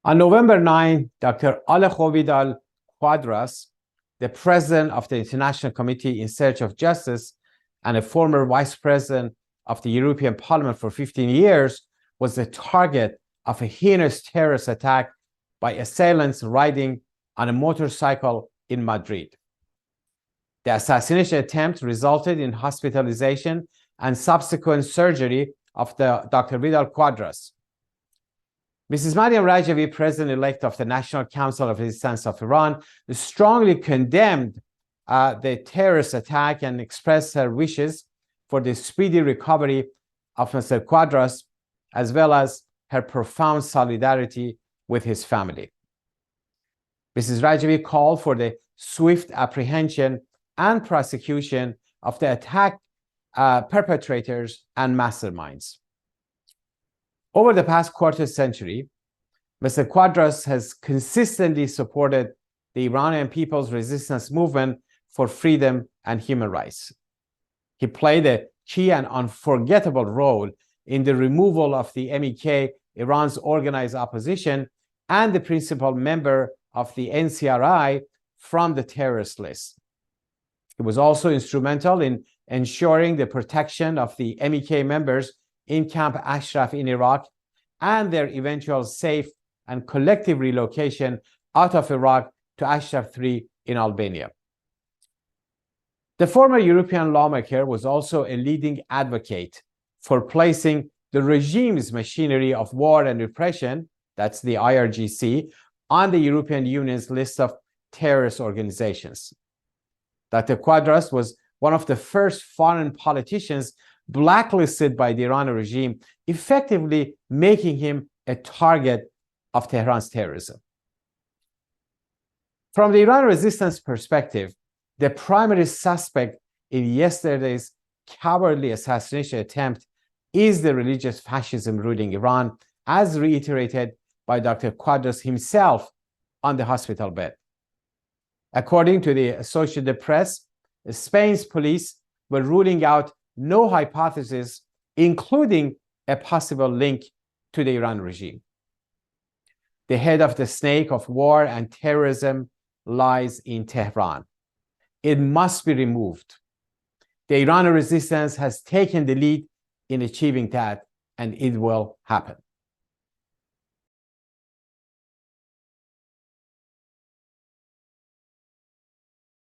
On November 9, Dr. Alejo Vidal-Quadras, the president of the International Committee in Search of Justice and a former vice president of the European Parliament for 15 years, was the target of a heinous terrorist attack by assailants riding on a motorcycle in Madrid. The assassination attempt resulted in hospitalization and subsequent surgery of Dr. Vidal-Quadras. Mrs. Maryam Rajavi, president-elect of the National Council of Resistance of Iran, strongly condemned the terrorist attack and expressed her wishes for the speedy recovery of Mr. Quadras, as well as her profound solidarity with his family. Mrs. Rajavi called for the swift apprehension and prosecution of the attack perpetrators and masterminds. Over the past quarter century, Mr. Quadras has consistently supported the Iranian people's resistance movement for freedom and human rights. He played a key and unforgettable role in the removal of the MEK, Iran's organized opposition, and the principal member of the NCRI from the terrorist list. He was also instrumental in ensuring the protection of the MEK members in Camp Ashraf in Iraq and their eventual safe and collective relocation out of Iraq to Ashraf 3 in Albania. The former European lawmaker was also a leading advocate for placing the regime's machinery of war and repression, that's the IRGC, on the European Union's list of terrorist organizations. Dr. Quadras was one of the first foreign politicians blacklisted by the Iranian regime, effectively making him a target of Tehran's terrorism. From the Iran resistance perspective, the primary suspect in yesterday's cowardly assassination attempt is the religious fascism ruling Iran, as reiterated by Dr. Quadras himself on the hospital bed. According to the Associated Press, Spain's police were ruling out no hypothesis, including a possible link to the Iran regime. The head of the snake of war and terrorism lies in Tehran. It must be removed. The Iranian resistance has taken the lead in achieving that, and it will happen.